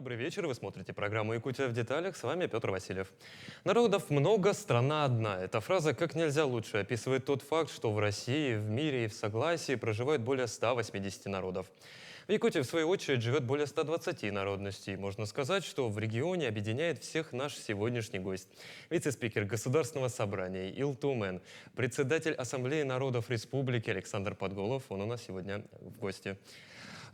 Добрый вечер, вы смотрите программу «Якутия в деталях», с вами Петр Васильев. Народов много, страна одна. Эта фраза как нельзя лучше описывает тот факт, что в России, в мире и в согласии проживает более 180 народов. В Якутии, в свою очередь, живет более 120 народностей. Можно сказать, что в регионе объединяет всех наш сегодняшний гость. Вице-спикер Государственного собрания Ил Тумен, председатель Ассамблеи народов Республики Александр Подголов. Он у нас сегодня в гости.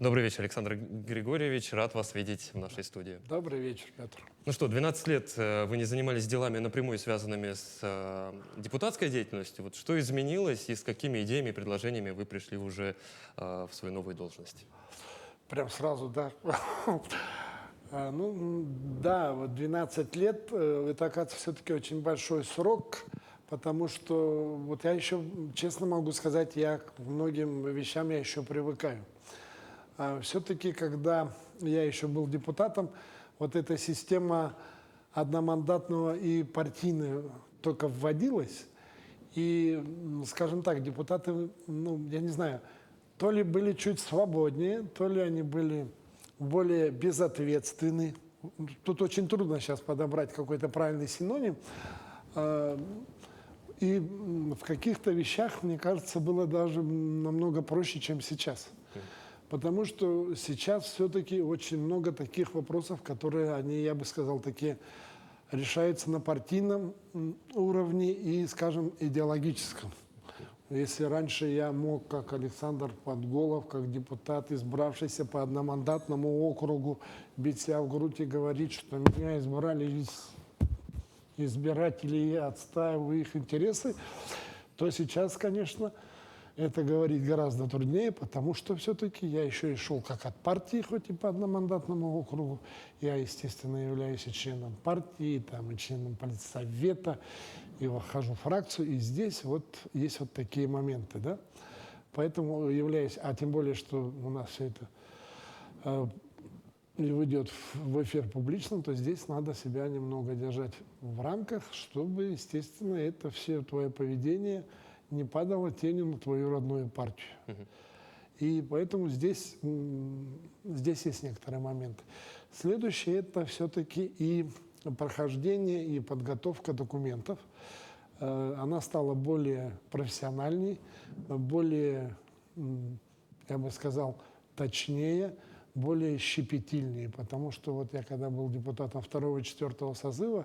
Добрый вечер, Александр Григорьевич. Рад вас видеть в нашей студии. Добрый вечер, Петр. Ну что, 12 лет вы не занимались делами, напрямую связанными с депутатской деятельностью. Вот что изменилось и с какими идеями и предложениями вы пришли уже в свою новую должность? Прям сразу, да. Ну, да, вот 12 лет, это, оказывается, все-таки очень большой срок, потому что, вот я еще, честно могу сказать, я к многим вещам я еще привыкаю. Все-таки, когда я еще был депутатом, вот эта система одномандатного и партийного только вводилась, и, скажем так, депутаты, ну, я не знаю, то ли были чуть свободнее, то ли они были более безответственны. Тут очень трудно сейчас подобрать какой-то правильный синоним. И в каких-то вещах, мне кажется, было даже намного проще, чем сейчас. Потому что сейчас все-таки очень много таких вопросов, которые, они, я бы сказал, такие решаются на партийном уровне и, скажем, идеологическом. Если раньше я мог, как Александр Подголов, как депутат, избравшийся по одномандатному округу, бить себя в грудь и говорить, что меня избрали избиратели, и я отстаиваю их интересы, то сейчас, конечно, это говорить гораздо труднее, потому что все-таки я еще и шел как от партии, хоть и по одномандатному округу. Я, естественно, являюсь и членом партии, там, и членом политсовета, и вхожу в фракцию. И здесь вот есть вот такие моменты, да. Поэтому являюсь, а тем более, что у нас все это выйдет в эфир публично, то здесь надо себя немного держать в рамках, чтобы, естественно, это все твое поведение не падало тенью на твою родную партию. И поэтому здесь есть некоторые моменты. Следующее – это все-таки и прохождение, и подготовка документов. Она стала более профессиональней, более, я бы сказал, точнее, более щепетильнее. Потому что вот я когда был депутатом 2-го и 4-го созыва,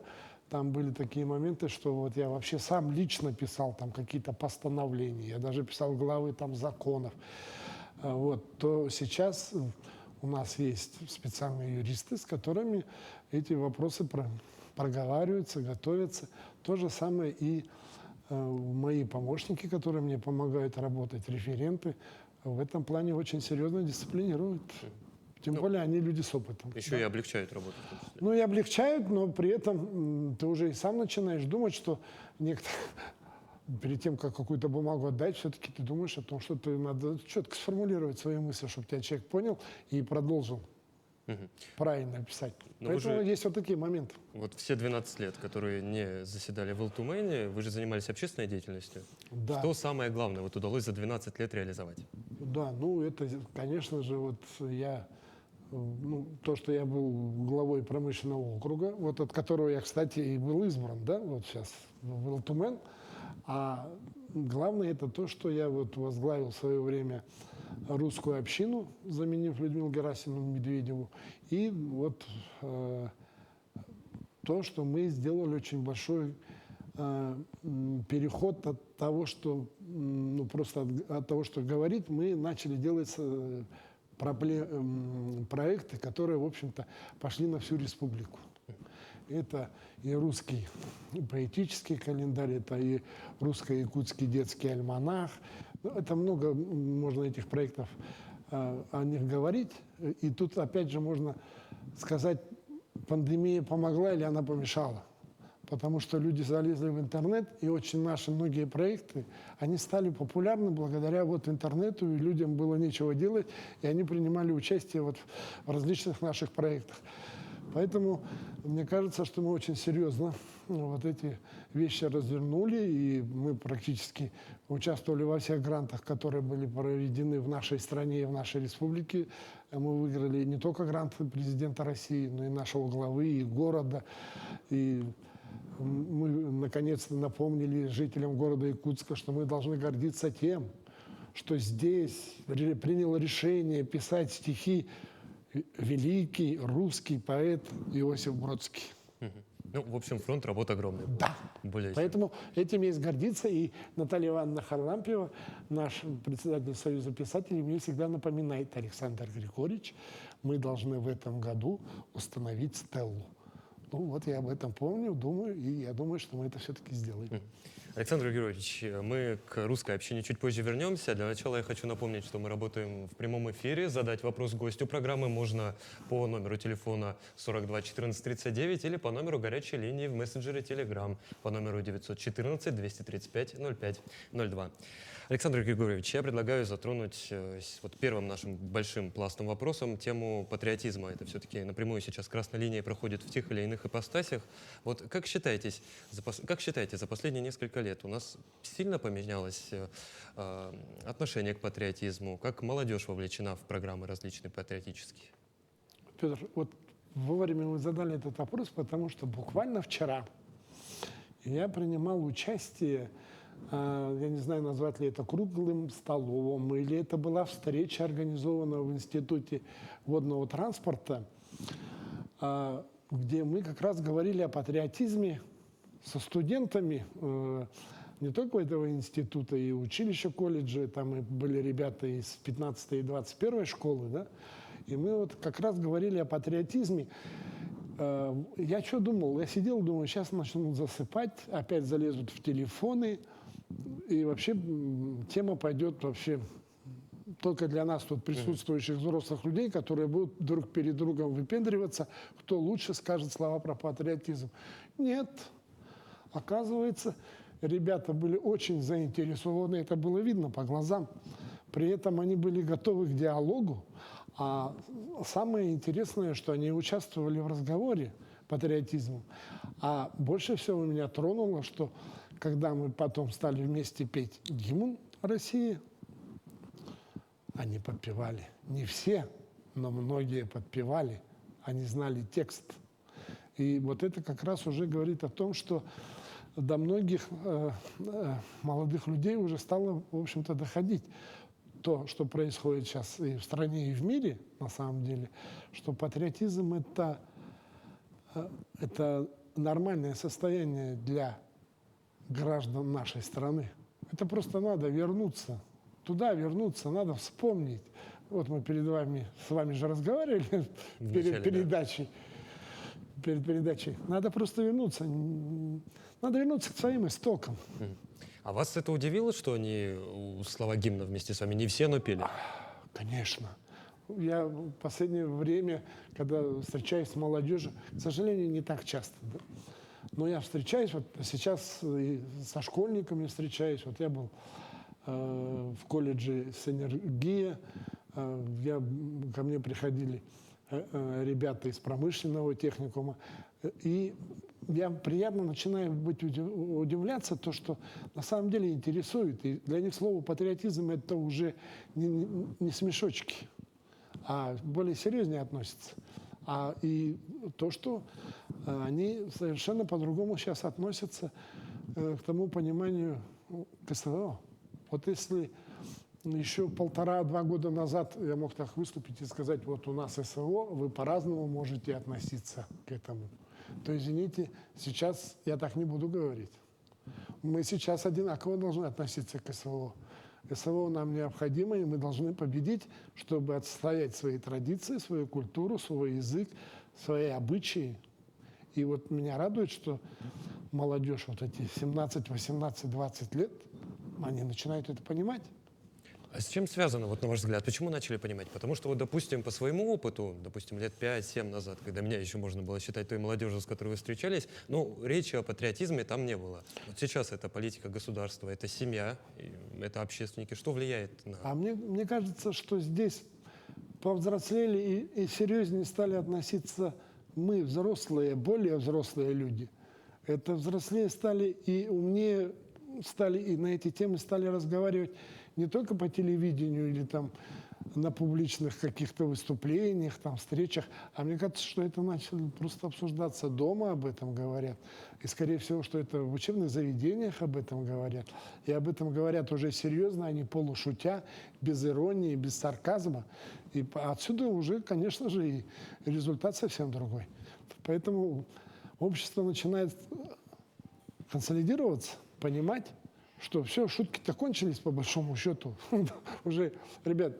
там были такие моменты, что вот я вообще сам лично писал там какие-то постановления, я даже писал главы там законов. Вот, то сейчас у нас есть специальные юристы, с которыми эти вопросы проговариваются, готовятся. То же самое и мои помощники, которые мне помогают работать, референты, в этом плане очень серьезно дисциплинируют. Тем более они люди с опытом. Еще и облегчают работу. Ну и облегчают, но при этом ты уже и сам начинаешь думать, что перед тем, как какую-то бумагу отдать, все-таки ты думаешь о том, что ты надо четко сформулировать свои мысли, чтобы тебя человек понял и продолжил правильно писать. Но поэтому есть вот такие моменты. Вот все 12 лет, которые не заседали в Ил-Тумене, вы же занимались общественной деятельностью. Да. Что самое главное вот удалось за 12 лет реализовать? Да, ну это, конечно же, вот я... Ну, то, что я был главой промышленного округа, вот от которого я, кстати, и был избран, да, вот сейчас в Ил-Тумен. А главное это то, что я вот возглавил в свое время русскую общину, заменив Людмилу Герасимовну Медведеву. И вот то, что мы сделали очень большой переход от того, что, ну, просто от того, что говорить, мы начали делать проекты, которые, в общем-то, пошли на всю республику. Это и русский поэтический календарь, это и русско-якутский детский альманах. Ну, это много можно этих проектов о них говорить. И тут, опять же, можно сказать, пандемия помогла или она помешала. Потому что люди залезли в интернет, и очень наши многие проекты, они стали популярны благодаря вот интернету, и людям было нечего делать, и они принимали участие вот в различных наших проектах. Поэтому мне кажется, что мы очень серьезно вот эти вещи развернули, и мы практически участвовали во всех грантах, которые были проведены в нашей стране и в нашей республике. Мы выиграли не только гранты президента России, но и нашего главы, и города. И мы наконец-то напомнили жителям города Якутска, что мы должны гордиться тем, что здесь принял решение писать стихи великий русский поэт Иосиф Бродский. Ну, в общем, фронт работ огромный. Да. Более чем. Поэтому этим есть гордиться. И Наталья Ивановна Харлампиева, наш председатель Союза писателей, мне всегда напоминает: Александр Григорьевич, мы должны в этом году установить стеллу. Ну вот я об этом помню, думаю, и я думаю, что мы это все-таки сделаем. Александр Георгиевич, мы к русской общине чуть позже вернемся. Для начала я хочу напомнить, что мы работаем в прямом эфире. Задать вопрос гостю программы можно по номеру телефона 42 14 39 или по номеру горячей линии в мессенджере Telegram по номеру 914 235 05 02. Александр Григорьевич, я предлагаю затронуть вот первым нашим большим пластом вопросом тему патриотизма. Это все-таки напрямую сейчас красной линией проходит в тех или иных ипостасях. Вот как считаете, за последние несколько лет у нас сильно поменялось отношение к патриотизму? Как молодежь вовлечена в программы различные патриотические? Петр, вот вовремя вы задали этот вопрос, потому что буквально вчера я принимал участие, я не знаю, назвать ли это круглым столом, или это была встреча, организованная в Институте водного транспорта, где мы как раз говорили о патриотизме со студентами не только этого института, и училища, колледжа, там и были ребята из 15-й и 21-й школы, да, и мы вот как раз говорили о патриотизме. Я что думал? Я сидел, думаю, сейчас начнут засыпать, опять залезут в телефоны, и вообще тема пойдет вообще только для нас, тут присутствующих взрослых людей, которые будут друг перед другом выпендриваться, кто лучше скажет слова про патриотизм. Нет. Оказывается, ребята были очень заинтересованы, это было видно по глазам. При этом они были готовы к диалогу. А самое интересное, что они участвовали в разговоре патриотизма. А больше всего меня тронуло, что когда мы потом стали вместе петь гимн России, они подпевали. Не все, но многие подпевали. Они знали текст. И вот это как раз уже говорит о том, что до многих молодых людей уже стало, в общем-то, доходить то, что происходит сейчас и в стране, и в мире, на самом деле, что патриотизм это нормальное состояние для граждан нашей страны. Это просто надо вернуться, туда вернуться, надо вспомнить. Вот мы с вами же разговаривали перед передачей. Перед передачей. Надо просто вернуться. Надо вернуться к своим истокам. А вас это удивило, что они слова гимна вместе с вами не все, но пели? Конечно. Я в последнее время, когда встречаюсь с молодежью, к сожалению, не так часто, да? Но я встречаюсь, вот сейчас и со школьниками встречаюсь. Вот я был в колледже «Синергия», ко мне приходили ребята из промышленного техникума, и я приятно начинаю удивляться, то, что на самом деле интересует. И для них слово «патриотизм» — это уже не смешочки, а более серьезнее относятся. И то, что они совершенно по-другому сейчас относятся к тому пониманию КСО. Вот если еще 1,5-2 года назад я мог так выступить и сказать: вот у нас СВО, вы по-разному можете относиться к этому, то, извините, сейчас я так не буду говорить. Мы сейчас одинаково должны относиться к СВО. СВО нам необходимо, и мы должны победить, чтобы отстоять свои традиции, свою культуру, свой язык, свои обычаи. И вот меня радует, что молодежь, вот эти 17, 18, 20 лет, они начинают это понимать. А с чем связано, вот на ваш взгляд? Почему начали понимать? Потому что, вот, допустим, по своему опыту, допустим, лет 5-7 назад, когда меня еще можно было считать той молодежью, с которой вы встречались, ну, речи о патриотизме там не было. Вот сейчас это политика государства, это семья, это общественники. Что влияет на... А мне кажется, что здесь повзрослели и серьезнее стали относиться мы взрослые, более взрослые люди, это взрослее стали и умнее стали, и на эти темы стали разговаривать не только по телевидению или там на публичных каких-то выступлениях, там, встречах, а мне кажется, что это начало просто обсуждаться дома, об этом говорят. И, скорее всего, что это в учебных заведениях об этом говорят. И об этом говорят уже серьезно, а не полушутя, без иронии, без сарказма. И отсюда уже, конечно же, и результат совсем другой. Поэтому общество начинает консолидироваться, понимать, что все, шутки-то кончились по большому счету. Уже, ребят,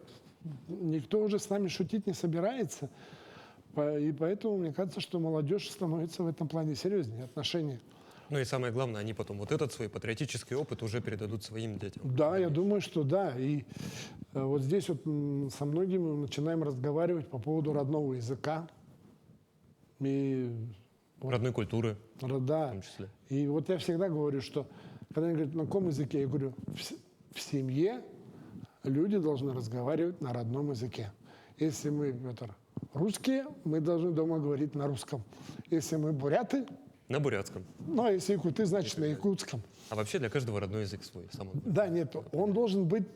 никто уже с нами шутить не собирается. И поэтому мне кажется, что молодежь становится в этом плане серьезнее отношения. Ну и самое главное, они потом вот этот свой патриотический опыт уже передадут своим детям. Да, я думаю, что да. И вот здесь вот со многими мы начинаем разговаривать по поводу родного языка. И Родной культуры в да. том числе. И вот я всегда говорю, что когда они говорят, на каком языке, я говорю, в семье люди должны разговаривать на родном языке. Если мы, Петр, русские, мы должны дома говорить на русском. Если мы буряты, На бурятском. ну а если якуты, значит на якутском. А вообще для каждого родной язык свой. Самый. Да, нет, он должен быть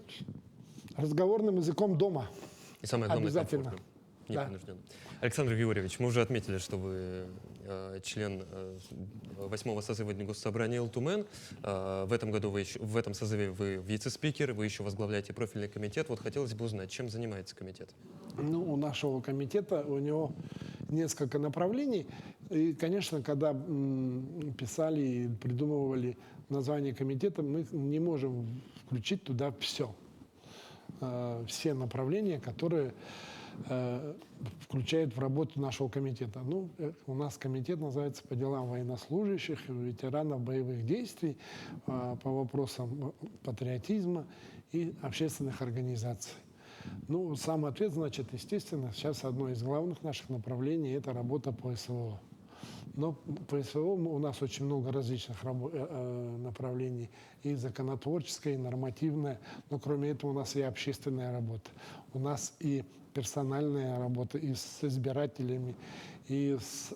разговорным языком дома. И самое главное, Обязательно. комфортным, Да. непринужденным. Александр Григорьевич, мы уже отметили, что вы член 8-го созыва Госсобрания ЛТУМЭН. В этом году в этом созыве вы вице-спикер, вы еще возглавляете профильный комитет. Вот хотелось бы узнать, чем занимается комитет? Ну, у нашего комитета, у него несколько направлений. И, конечно, когда писали и придумывали название комитета, мы не можем включить туда все. Все направления, которые включают в работу нашего комитета. Ну, у нас комитет называется «По делам военнослужащих и ветеранов боевых действий», по вопросам патриотизма и общественных организаций. Ну, сам ответ, значит, естественно, сейчас одно из главных наших направлений – это работа по СВО. Но по СВО у нас очень много различных направлений, и законотворческая, и нормативная, но кроме этого у нас и общественная работа. У нас и персональная работа, и с избирателями, и с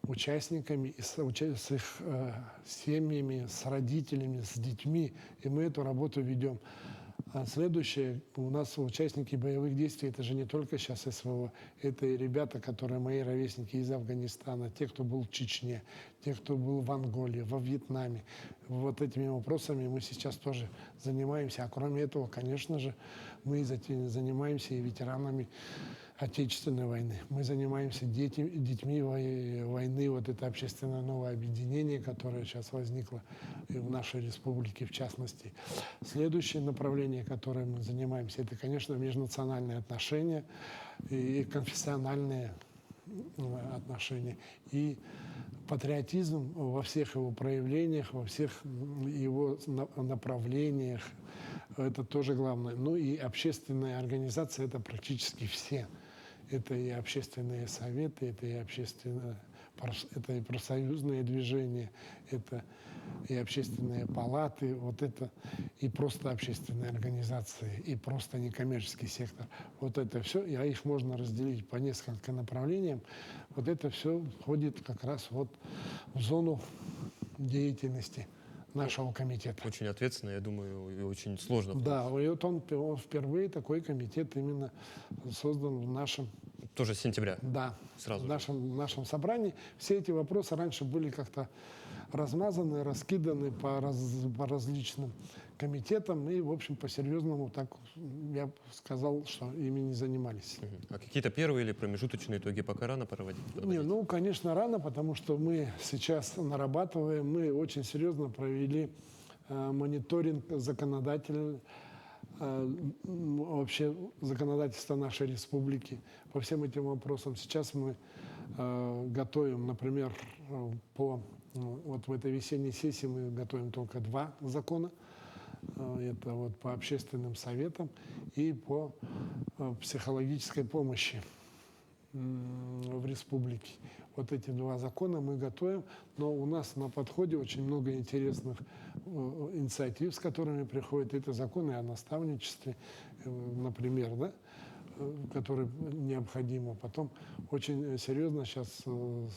участниками, и с их семьями, с родителями, с детьми, и мы эту работу ведем. А следующее, у нас участники боевых действий, это же не только сейчас СВО, это и ребята, которые мои ровесники из Афганистана, те, кто был в Чечне, те, кто был в Анголе, во Вьетнаме. Вот этими вопросами мы сейчас тоже занимаемся. А кроме этого, конечно же, мы занимаемся и ветеранами Отечественной войны. Мы занимаемся детьми войны. Вот это общественное новое объединение, которое сейчас возникло и в нашей республике в частности. Следующее направление, которым мы занимаемся, это, конечно, межнациональные отношения и конфессиональные отношения. И патриотизм во всех его проявлениях, во всех его направлениях. Это тоже главное. Ну и общественная организация – это практически все. Это и общественные советы, это и профсоюзные движения, это и общественные палаты, вот это и просто общественные организации, и просто некоммерческий сектор. Вот это все, и их можно разделить по несколько направлениям. Вот это все входит как раз вот в зону деятельности нашего комитета. Очень ответственно, я думаю, и очень сложно. Да, и вот он впервые такой комитет именно создан в нашем... Тоже с сентября? Да, Сразу в нашем собрании. Все эти вопросы раньше были как-то размазаны, раскиданы по различным комитетам и, в общем, по-серьезному, так я бы сказал, что ими не занимались. А какие-то первые или промежуточные итоги пока рано проводить? Не, ну, конечно, рано, потому что мы сейчас нарабатываем, мы очень серьезно провели мониторинг вообще законодательства нашей республики по всем этим вопросам. Сейчас мы готовим, например, вот в этой весенней сессии мы готовим только 2 закона. Это вот по общественным советам и по психологической помощи в республике. Вот эти 2 закона мы готовим, но у нас на подходе очень много интересных инициатив, с которыми приходят. Это законы о наставничестве, например, да? который необходимо. Потом очень серьезно сейчас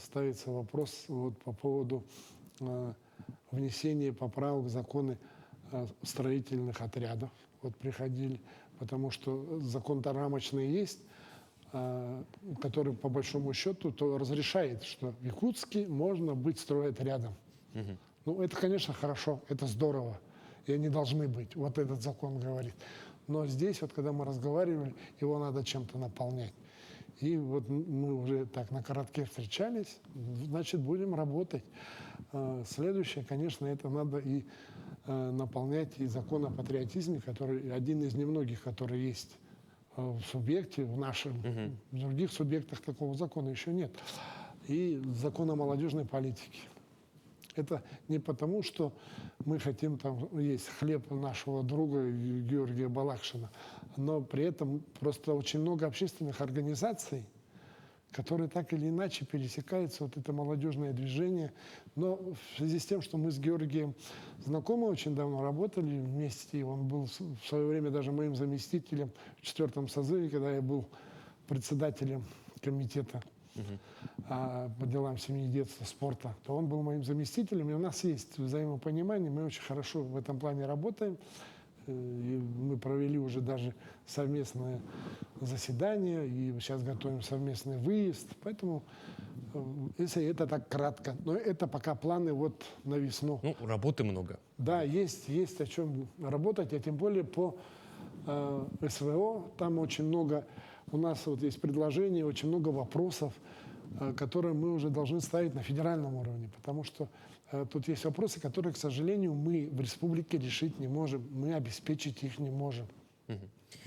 ставится вопрос вот по поводу внесения поправок в законы строительных отрядов. Вот приходили, потому что закон-то рамочный есть, который по большому счету то разрешает, что в Якутске можно быть стройотрядом. Ну, это, конечно, хорошо, это здорово, и они должны быть, вот этот закон говорит. Но здесь, вот когда мы разговаривали, его надо чем-то наполнять. И вот мы уже так на коротке встречались, значит, будем работать. Следующее, конечно, это надо и наполнять и закон о патриотизме, который один из немногих, который есть в субъекте, в нашем, в других субъектах такого закона еще нет. И закон о молодежной политике. Это не потому, что мы хотим там есть хлеб нашего друга Георгия Балакшина, но при этом просто очень много общественных организаций, которые так или иначе пересекаются, вот это молодежное движение. Но в связи с тем, что мы с Георгием знакомы, очень давно работали вместе, и он был в свое время даже моим заместителем в 4-м созыве, когда я был председателем комитета по делам семьи, детства, спорта, то он был моим заместителем, и у нас есть взаимопонимание, мы очень хорошо в этом плане работаем. И мы провели уже даже совместное заседание, и сейчас готовим совместный выезд. Поэтому, если это так кратко, но это пока планы вот на весну. Ну, работы много. Да, есть о чем работать, а тем более по СВО. Там очень много, у нас вот есть предложения, очень много вопросов, которые мы уже должны ставить на федеральном уровне, потому что тут есть вопросы, которые, к сожалению, мы в республике решить не можем, мы обеспечить их не можем.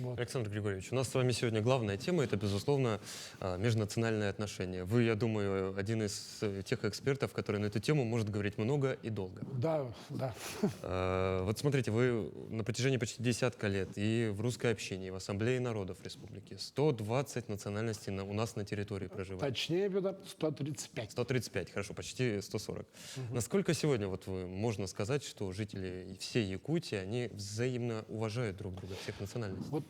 Вот. Александр Григорьевич, у нас с вами сегодня главная тема – это, безусловно, межнациональные отношения. Вы, я думаю, один из тех экспертов, который на эту тему может говорить много и долго. Да, да. Вот смотрите, вы на протяжении почти десятка лет и в русской общине, и в Ассамблее народов республики 120 национальностей у нас на территории проживают. Точнее, Петр, 135. 135, хорошо, почти 140. Насколько сегодня вот можно сказать, что жители всей Якутии, они взаимно уважают друг друга, всех национальностей? Вот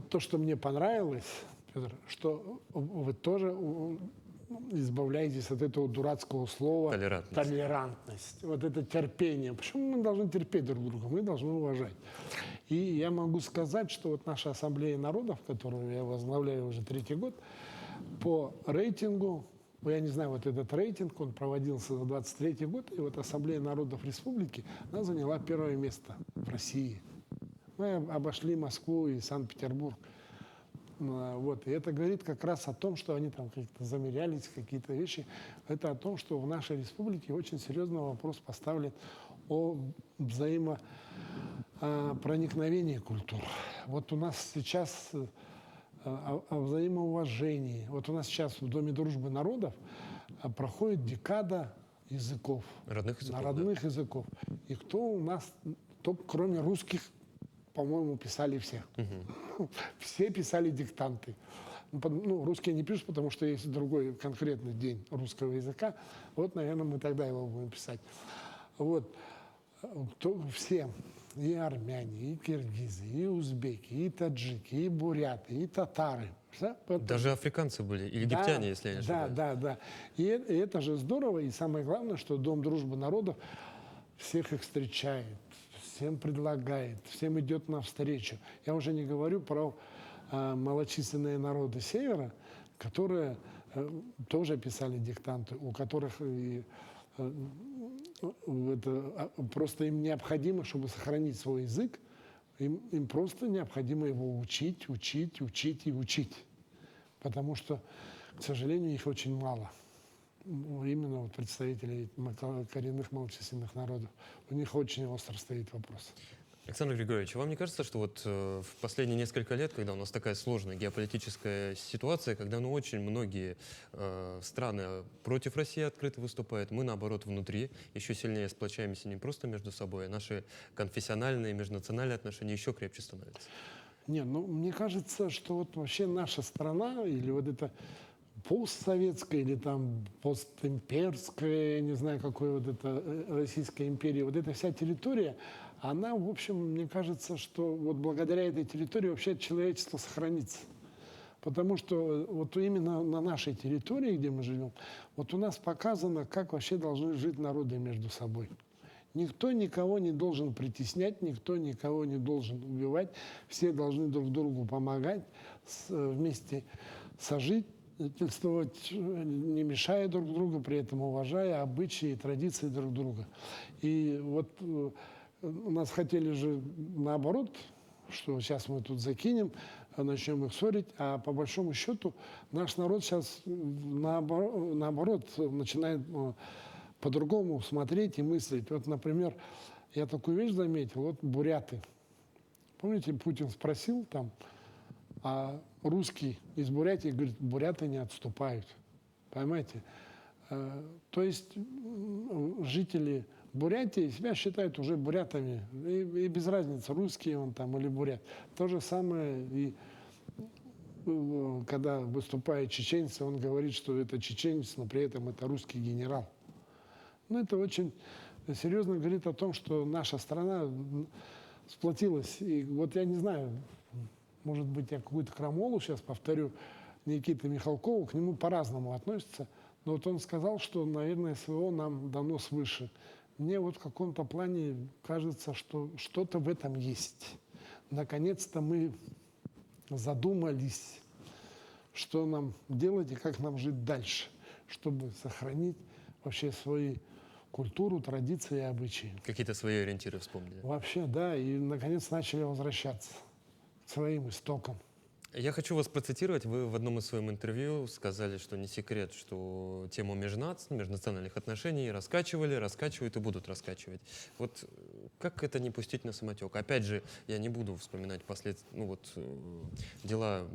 то, что мне понравилось, Петр, что вы тоже избавляетесь от этого дурацкого слова толерантность. Вот это терпение. Почему мы должны терпеть друг друга? Мы должны уважать. И я могу сказать, что вот наша Ассамблея народов, которую я возглавляю уже 3-й год, по рейтингу, я не знаю, вот этот рейтинг, он проводился за 23-й год, и вот Ассамблея народов республики, она заняла 1-е место в России. Мы обошли Москву и Санкт-Петербург. Вот. И это говорит как раз о том, что они там как-то замерялись, какие-то вещи. Это о том, что в нашей республике очень серьезный вопрос поставлен о взаимопроникновении культур. Вот у нас сейчас о взаимоуважении. Вот у нас сейчас в Доме дружбы народов проходит декада языков. Родных языков. Родных языков. И кто у нас, только кроме русских, по-моему, писали все. Все писали диктанты. Ну, русские не пишут, потому что есть другой конкретный день русского языка. Вот, наверное, мы тогда его будем писать. Вот. Все, и армяне, и киргизы, и узбеки, и таджики, и буряты, и татары. Даже африканцы были, и египтяне, если я не ошибаюсь. Да. И это же здорово. И самое главное, что Дом дружбы народов всех их встречает, всем предлагает, всем идет навстречу. Я уже не говорю про малочисленные народы Севера, которые тоже писали диктанты, у которых просто им необходимо, чтобы сохранить свой язык, им просто необходимо его учить. Потому что, к сожалению, их очень мало. Именно вот представителей коренных малочисленных народов. У них очень остро стоит вопрос. Александр Григорьевич, вам не кажется, что вот в последние несколько лет, когда у нас такая сложная геополитическая ситуация, когда очень многие страны против России открыто выступают, мы, наоборот, внутри еще сильнее сплочаемся не просто между собой, а наши конфессиональные, межнациональные отношения еще крепче становятся? Не, ну, мне кажется, что вот вообще наша страна, или вот это постсоветская, или там постимперская, я не знаю, какой вот это Российская империя, вот эта вся территория, она, в общем, мне кажется, что вот благодаря этой территории вообще человечество сохранится. Потому что вот именно на нашей территории, где мы живем, вот у нас показано, как вообще должны жить народы между собой. Никто никого не должен притеснять, никто никого не должен убивать. Все должны друг другу помогать, вместе сожительствовать, не мешая друг другу, при этом уважая обычаи и традиции друг друга. И вот у нас хотели же наоборот, что сейчас мы тут закинем, начнем их ссорить, а по большому счету наш народ сейчас наоборот начинает по-другому смотреть и мыслить. Вот, например, я такую вещь заметил, вот буряты. Помните, Путин спросил там, а русский из Бурятии говорит, буряты не отступают. Понимаете? То есть жители Бурятии себя считают уже бурятами. И без разницы, русский он там или бурят. То же самое и когда выступают чеченцы, он говорит, что это чеченец, но при этом это русский генерал. Ну, это очень серьезно говорит о том, что наша страна сплотилась. И вот я не знаю, может быть, я какую-то крамолу сейчас повторю, Никиты Михалкова, к нему по-разному относятся. Но вот он сказал, что, наверное, СВО нам дано свыше. Мне вот в каком-то плане кажется, что что-то в этом есть. Наконец-то мы задумались, что нам делать и как нам жить дальше, чтобы сохранить вообще свои культуру, традиции и обычаи. Какие-то свои ориентиры вспомнили. Вообще, да, и наконец начали возвращаться к своим истокам. Я хочу вас процитировать. Вы в одном из своих интервью сказали, что не секрет, что тему межнациональных отношений раскачивали, раскачивают и будут раскачивать. Вот как это не пустить на самотек? Опять же, я не буду вспоминать дела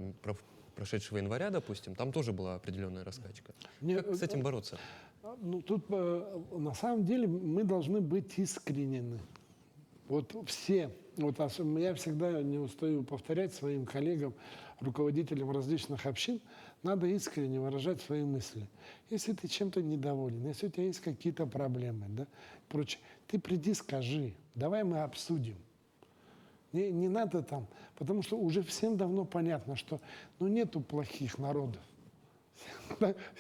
прошедшего января, допустим, там тоже была определенная раскачка. Как с этим бороться? Ну, тут на самом деле мы должны быть искренними. Вот все, я всегда не устаю повторять своим коллегам, руководителям различных общин, надо искренне выражать свои мысли. Если ты чем-то недоволен, если у тебя есть какие-то проблемы, да, прочее, ты приди, скажи, давай мы обсудим. Не надо там, потому что уже всем давно понятно, что нету плохих народов.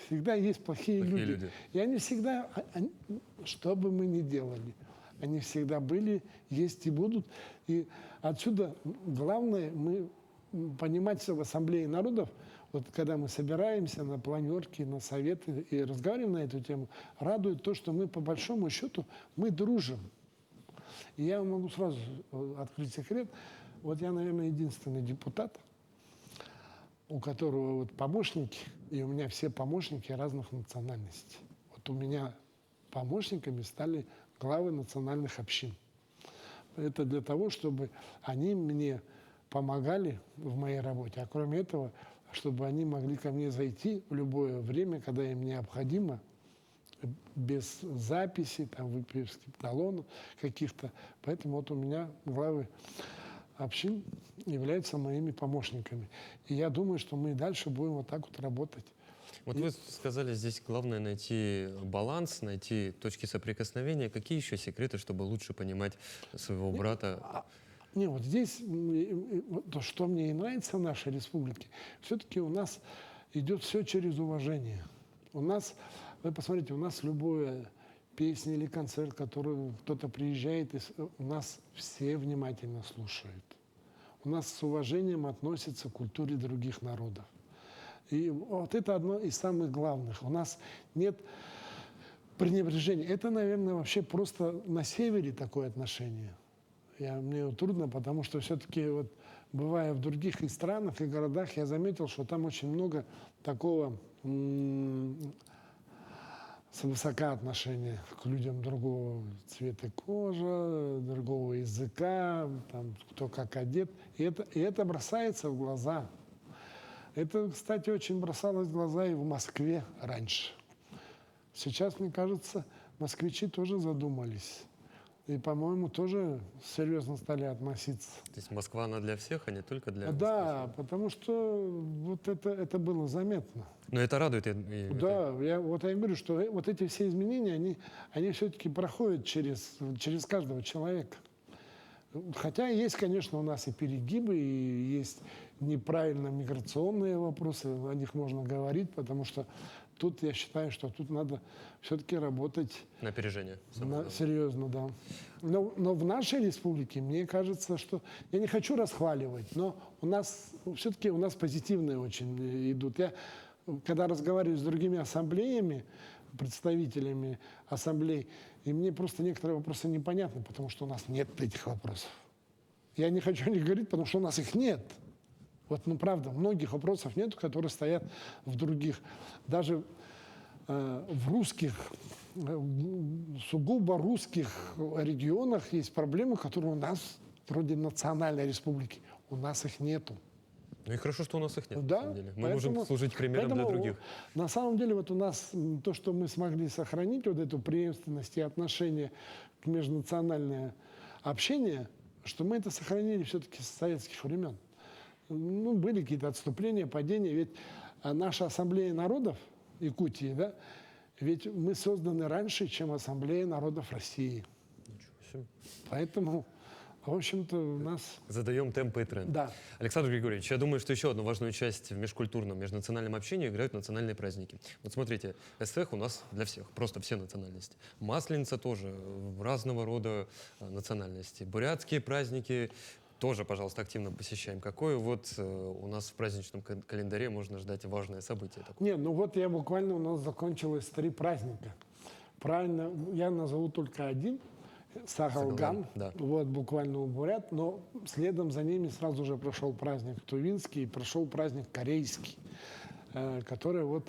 Всегда есть плохие люди. И они всегда, что бы мы ни делали, они всегда были, есть и будут. И отсюда главное мы понимать в Ассамблее народов, вот когда мы собираемся на планерки, на советы и разговариваем на эту тему, радует то, что мы по большому счету мы дружим. И я могу сразу открыть секрет. Вот я, наверное, единственный депутат, у которого вот помощники, и у меня все помощники разных национальностей. Вот у меня помощниками стали главы национальных общин. Это для того, чтобы они мне помогали в моей работе, а кроме этого, чтобы они могли ко мне зайти в любое время, когда им необходимо, без записи, там, выписки талонов каких-то. Поэтому вот у меня главы общин являются моими помощниками. И я думаю, что мы и дальше будем вот так вот работать. Вот вы сказали, здесь главное найти баланс, найти точки соприкосновения. Какие еще секреты, чтобы лучше понимать своего брата? Вот здесь, то, что мне и нравится в нашей республике, все-таки у нас идет все через уважение. У нас, вы посмотрите, у нас любая песня или концерт, который кто-то приезжает, у нас все внимательно слушают. У нас с уважением относятся к культуре других народов. И вот это одно из самых главных. У нас нет пренебрежения. Это, наверное, вообще просто на севере такое отношение. Мне трудно, потому что все-таки, вот, бывая в других и странах, и городах, я заметил, что там очень много такого свысока отношения к людям другого цвета кожи, другого языка, там, кто как одет. И это бросается в глаза. Это, кстати, очень бросалось в глаза и в Москве раньше. Сейчас, мне кажется, москвичи тоже задумались. И, по-моему, тоже серьезно стали относиться. То есть Москва, она для всех, а не только для Да, потому что вот это было заметно. Но это радует. Да, я говорю, что вот эти все изменения, они все-таки проходят через каждого человека. Хотя есть, конечно, у нас и перегибы, и есть неправильно миграционные вопросы, о них можно говорить, потому что тут я считаю, что тут надо все-таки работать На опережение. самое главное. серьезно, да. Но в нашей республике, мне кажется, что... Я не хочу расхваливать, но у нас все-таки позитивные очень идут. Я, когда разговариваю с другими ассамблеями, представителями ассамблей, и мне просто некоторые вопросы непонятны, потому что у нас нет этих вопросов. Я не хочу о них говорить, потому что у нас их нет. Вот, ну, правда, многих вопросов нет, которые стоят в других. Даже в русских, сугубо русских регионах есть проблемы, которые у нас, вроде национальной республики, у нас их нету. Ну и хорошо, что у нас их нет, Да, на самом деле. Мы можем служить примером для поэтому других. На самом деле вот у нас то, что мы смогли сохранить вот эту преемственность и отношение к межнациональное общение, что мы это сохранили все-таки с советских времен. Ну, были какие-то отступления, падения. Ведь наша ассамблея народов Якутии, да, ведь мы созданы раньше, чем ассамблея народов России. Ничего себе. Поэтому, в общем-то, у нас... Задаем темпы и тренд. Да. Александр Григорьевич, я думаю, что еще одну важную часть в межкультурном, межнациональном общении играют национальные праздники. Вот смотрите, СТХ у нас для всех, просто все национальности. Масленица тоже разного рода национальности. Бурятские праздники тоже, пожалуйста, активно посещаем. Какое вот у нас в праздничном календаре можно ждать важное событие такое? Нет, ну вот я буквально, у нас закончилось 3 праздника. Правильно, я назову только один. Сагалган, да. вот буквально у бурят, но следом за ними сразу же прошел праздник Тувинский и прошел праздник Корейский, который вот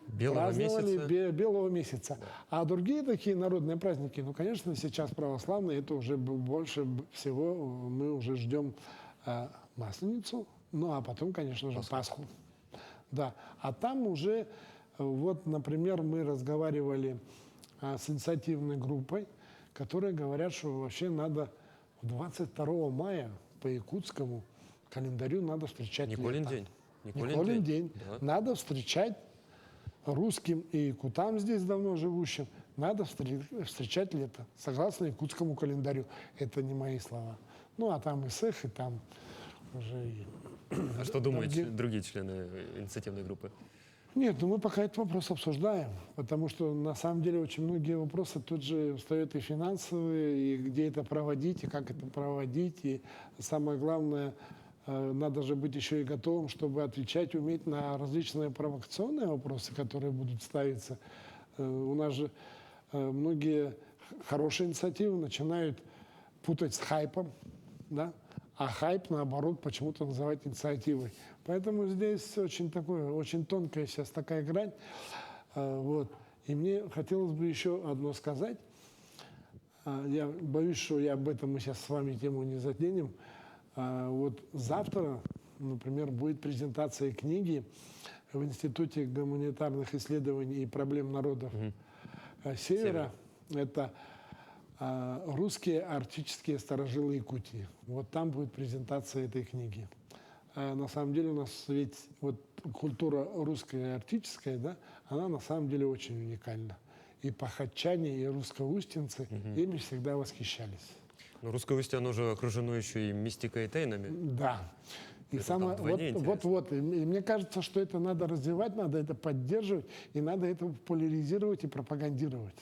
Белого праздновали месяца. Белого месяца. А другие такие народные праздники, ну, конечно, сейчас православные, это уже больше всего мы уже ждем Масленицу, ну, а потом, конечно же, Пасху. Да, а там уже, вот, например, мы разговаривали с инициативной группой, которые говорят, что вообще надо 22 мая по якутскому календарю надо встречать Николин лето. день. Николин день. Да. Надо встречать русским и якутам здесь давно живущим, надо встречать лето, согласно якутскому календарю. Это не мои слова. Ну, а там и СЭХ, и там уже... А что думают Другие- другие члены инициативной группы? Нет, ну мы пока этот вопрос обсуждаем, потому что на самом деле очень многие вопросы тут же встают и финансовые, и где это проводить, и как это проводить, и самое главное, надо же быть еще и готовым, чтобы отвечать, уметь на различные провокационные вопросы, которые будут ставиться. У нас же многие хорошие инициативы начинают путать с хайпом, да? А хайп, наоборот, почему-то называть инициативой. Поэтому здесь очень тонкая сейчас такая грань. Вот. И мне хотелось бы еще одно сказать. Я боюсь, что об этом мы сейчас с вами тему не заденем. Вот завтра, например, будет презентация книги в Институте гуманитарных исследований и проблем народов Севера. Это русские арктические старожилы Якутии. Вот там будет презентация этой книги. На самом деле у нас ведь вот культура русская и арктическая, да, она на самом деле очень уникальна. И пахотчане, и русско-устинцы ими всегда восхищались. Но русское устье, оно же окружено еще и мистикой и тайнами. Да. И Это там вдвойне интересно. вот. И мне кажется, что это надо развивать, надо это поддерживать, и надо это популяризировать и пропагандировать.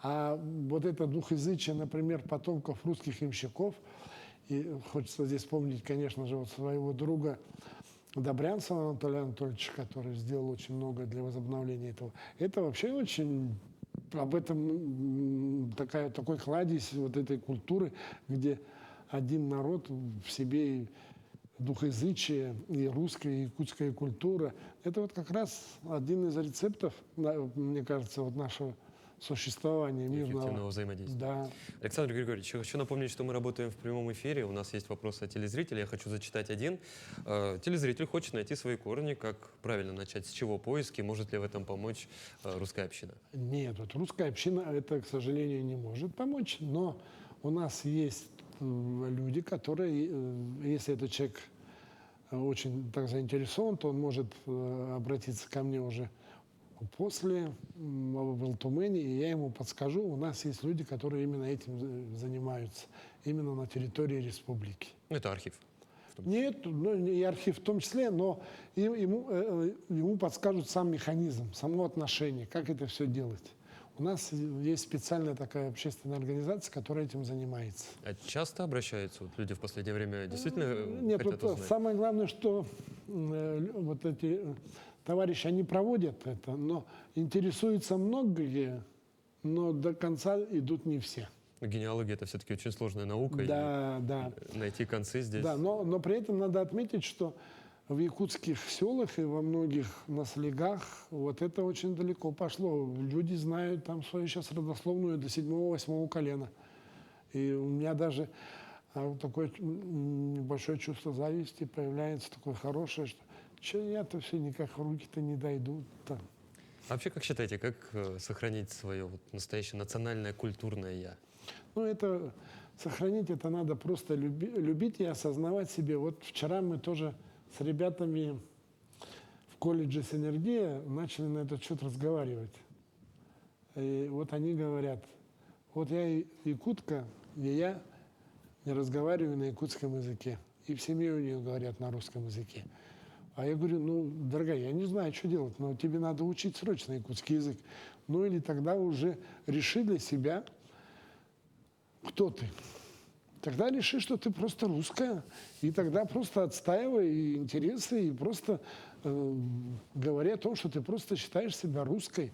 А вот это двухязычие, например, потомков русских ямщиков, и хочется здесь вспомнить, конечно же, вот своего друга Добрянцева Анатолия Анатольевича, который сделал очень много для возобновления этого. Это вообще очень... Об этом такой кладезь вот этой культуры, где один народ в себе и двухязычие, и русская, и якутская культура. Это вот как раз один из рецептов, мне кажется, вот нашего существования Эффективного мирного. взаимодействия. Да. Александр Григорьевич, я хочу напомнить, что мы работаем в прямом эфире. У нас есть вопросы от телезрителей. Я хочу зачитать один. Телезритель хочет найти свои корни. Как правильно начать? С чего поиски? Может ли в этом помочь русская община? Нет, вот русская община это, к сожалению, не может помочь, но у нас есть люди, которые, если этот человек очень так заинтересован, то он может обратиться ко мне уже после в Алтумене, и я ему подскажу. У нас есть люди, которые именно этим занимаются, именно на территории республики. Ну, это архив. том? Нет, ну, и архив в том числе, но ему подскажут сам механизм, само отношение, как это все делать. У нас есть специальная такая общественная организация, которая этим занимается. А часто обращаются вот люди в последнее время, действительно Нет, хотят вот узнать? самое главное, что вот эти товарищи, они проводят это, но интересуются многие, но до конца идут не все. Ну, генеалогия — это все-таки очень сложная наука, Да, да. и найти концы здесь... Да, но при этом надо отметить, что в якутских селах и во многих наслегах вот это очень далеко пошло. Люди знают там свою сейчас родословную до 7-8 колена. И у меня даже вот такое небольшое чувство зависти появляется, такое хорошее, что я-то все никак руки-то не дойдут. А вообще, как считаете, как сохранить свое вот настоящее национальное культурное «я»? Ну, это сохранить, это надо просто любить и осознавать себе. Вот вчера мы тоже с ребятами в колледже «Синергия» начали на этот счет разговаривать. И вот они говорят, вот я якутка, и я не разговариваю на якутском языке. И в семье у нее говорят на русском языке. А я говорю, ну, дорогая, я не знаю, что делать, но тебе надо учить срочно якутский язык. Ну, или тогда уже реши для себя, кто ты. Тогда реши, что ты просто русская, и тогда просто отстаивай интересы, и просто говори о том, что ты просто считаешь себя русской.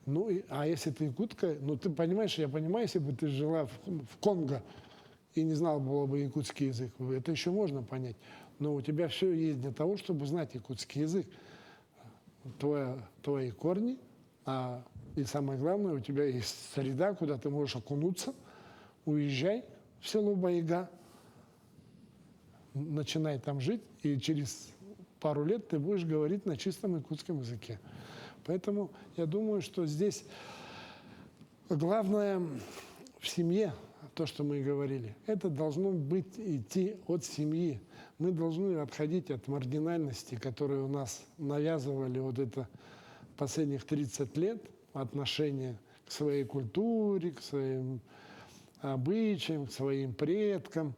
Ну, а если ты якутка, ну, ты понимаешь, я понимаю, если бы ты жила в Конго и не знала было бы якутский язык, это еще можно понять. Но у тебя все есть для того, чтобы знать якутский язык. Твои корни, и самое главное, у тебя есть среда, куда ты можешь окунуться, уезжай в село Байга, начинай там жить, и через пару лет ты будешь говорить на чистом якутском языке. Поэтому я думаю, что здесь главное в семье, то, что мы говорили, это должно быть идти от семьи. Мы должны отходить от маргинальности, которую у нас навязывали вот это последних 30 лет, отношение к своей культуре, к своим обычаям, к своим предкам.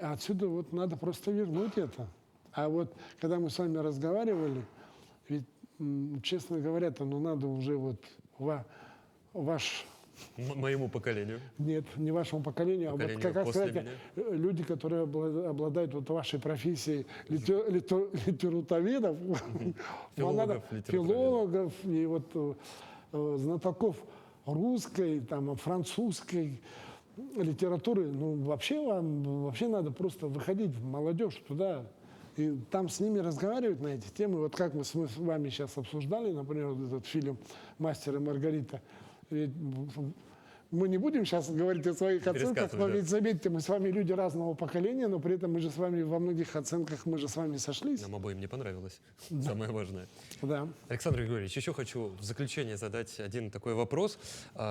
Отсюда вот надо просто вернуть это. А вот когда мы с вами разговаривали, ведь, честно говоря, ну надо уже вот ваш... Моему поколению. Нет, не вашему поколению, Поколению а вот как раз после сказать, меня. люди, которые обладают вот вашей профессией литературоведов, филологов и вот знатоков русской, там, французской литературы, ну вообще надо просто выходить в молодежь туда и там с ними разговаривать на эти темы. Вот как мы с вами сейчас обсуждали, например, вот этот фильм «Мастер и Маргарита». Ведь мы не будем сейчас говорить о своих оценках, но ведь заметьте, мы с вами люди разного поколения, но при этом мы же с вами во многих оценках, мы же с вами сошлись. Нам обоим не понравилось. Самое важное. Да. Александр Григорьевич, еще хочу в заключение задать один такой вопрос.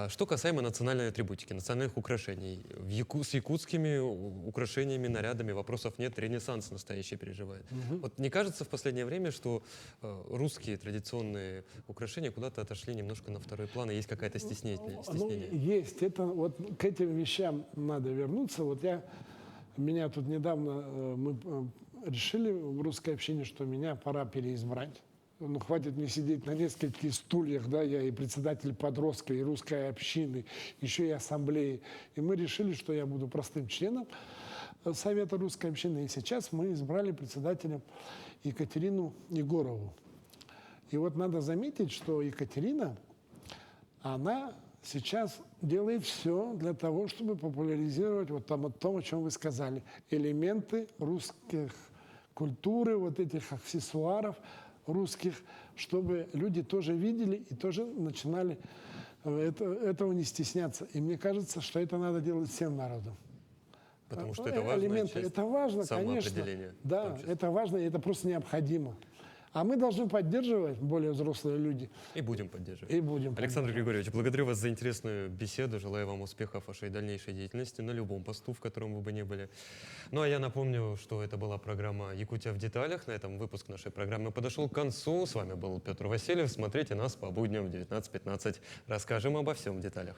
Что касаемо национальной атрибутики, национальных украшений. С якутскими украшениями, нарядами вопросов нет, ренессанс настоящий переживает. Вот не кажется в последнее время, что русские традиционные украшения куда-то отошли немножко на второй план, и есть какая-то стеснение? Ну, есть. Это вот к этим вещам надо вернуться. Вот меня тут недавно мы решили в русской общине, что меня пора переизбрать. Ну, хватит мне сидеть на нескольких стульях, да, я и председатель подростка, и русской общины, еще и ассамблеи. И мы решили, что я буду простым членом Совета русской общины. И сейчас мы избрали председателем Екатерину Егорову. И вот надо заметить, что Екатерина, она сейчас делает все для того, чтобы популяризировать вот там, то, о чем вы сказали, элементы русских культуры, вот этих аксессуаров русских, чтобы люди тоже видели и тоже начинали этого не стесняться. И мне кажется, что это надо делать всем народам. Потому что это важная часть это важно, конечно. Да, это важно, и это просто необходимо. А мы должны поддерживать, более взрослые люди. И будем поддерживать. Александр Григорьевич, благодарю вас за интересную беседу. Желаю вам успехов в вашей дальнейшей деятельности на любом посту, в котором вы бы ни были. Ну а я напомню, что это была программа «Якутия в деталях». На этом выпуск нашей программы подошел к концу. С вами был Петр Васильев. Смотрите нас по будням в 19:15. Расскажем обо всем в деталях.